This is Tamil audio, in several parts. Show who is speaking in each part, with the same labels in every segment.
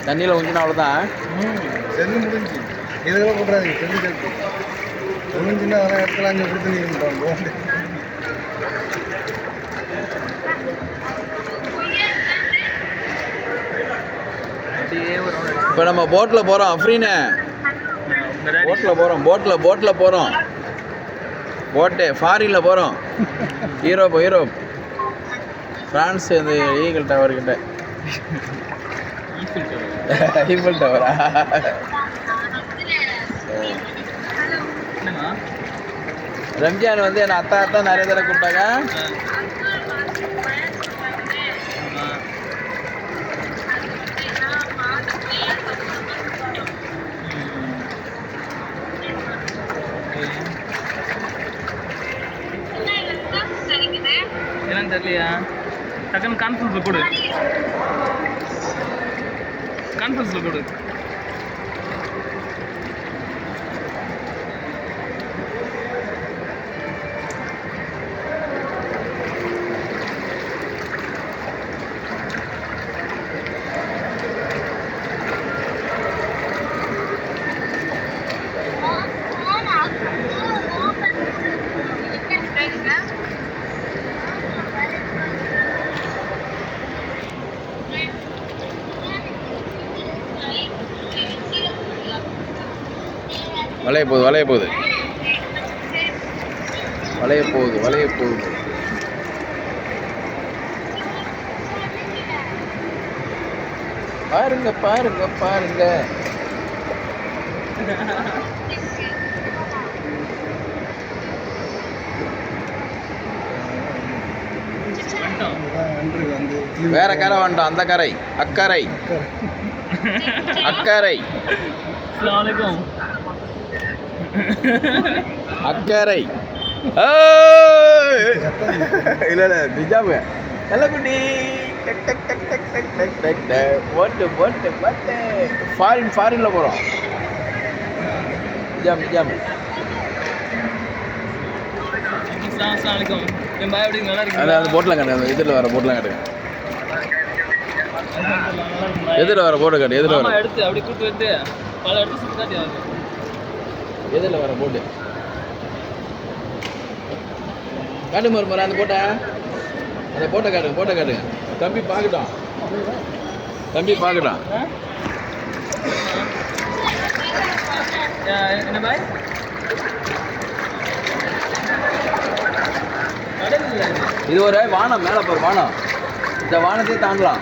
Speaker 1: தண்ணியில் ஊற்றினா அவ்வளோதான்.
Speaker 2: செல்லு முடிஞ்சு இதெல்லாம் போட்டுறாதீங்க. செல்லு சேர்த்து முடிஞ்சுன்னா அதெல்லாம் இடத்துல அங்கே கொடுத்து நீங்கள்
Speaker 1: இப்போ நம்ம போட்டில் போகிறோம். அஃப்ரீனே போட்டில் போகிறோம். போட்டு ஃபாரினில் போகிறோம். யூரோப் ஃப்ரான்ஸ் இந்த ஈகிள் டவர்கிட்ட. ஈஃபில் டவரா? ரம்ஜான் வந்து என்ன அத்தா நிறைய தடவை கூப்பிட்டாங்க.
Speaker 3: என்னன்னு தெரியலையா? டக்குன்னு கான்ஃபரன்ஸில் கொடு.
Speaker 1: வளைய போகுது. பாருங்க. வேற கரை வேண்டாம். அந்த கரை அக்கறை. அக்கறை. இல்ல நிஜாம நல்ல குட்டி. போட்டு ஃபாரின்ல போறோம். நிஜாம். அதாவது போட்லாம் காட்டு. எதிரில் வர போட்லாம் காட்டுங்க. எதிரில் வர போட்டு காட்டு. எதிரில் வர போட்டு காட்டு மறு அந்த போட்டை காட்டுங்க. தம்பி பார்க்கட்டும்.
Speaker 3: என்ன பாய்?
Speaker 1: இது ஒரு வானம். மேலே போகிற வானம். இந்த வானத்தையே தாண்டலாம்.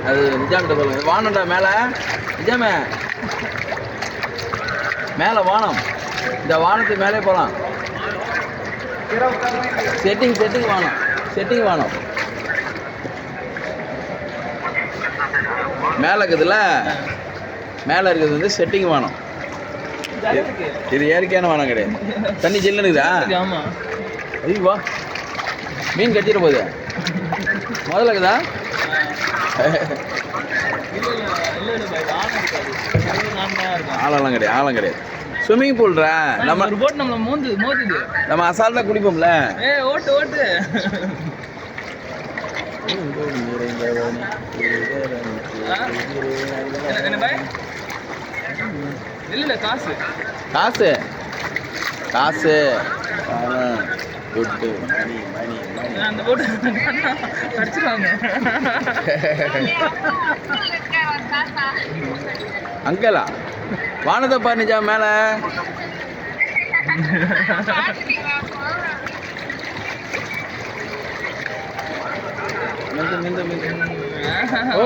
Speaker 1: அது நிஜாமிட்ட சொல்லுங்க. வானம்டா மேலே. நிஜாமே மேலே வானம். இந்த வானத்துக்கு மேலே போகலாம். செட்டிங் வானம். மேலே இருக்குதுல்ல, மேலே இருக்கிறது வந்து செட்டிங் வானம். இது இயற்கையான வானம் கிடையாது. தண்ணி ஜில்லுன்னு இருக்குதா? ஐயோ மீன் கட்டிட போகுது. முதல்ல இருக்குதா? ஆழம் கிடையாது. ஸ்விம்மிங் பூல்ரா. நம்ம
Speaker 3: போட் நம்மள மோதுது.
Speaker 1: நம்ம அசால்ட்டா குடிப்போம்ல.
Speaker 3: ஓட்டு என்ன பாய்? இல்ல காசு
Speaker 1: துட்டு மணி
Speaker 3: அந்த போட்டு அடிச்சுருவாங்க.
Speaker 1: அங்கலா வானத்தை பாரு. நிஜா மேல ஓ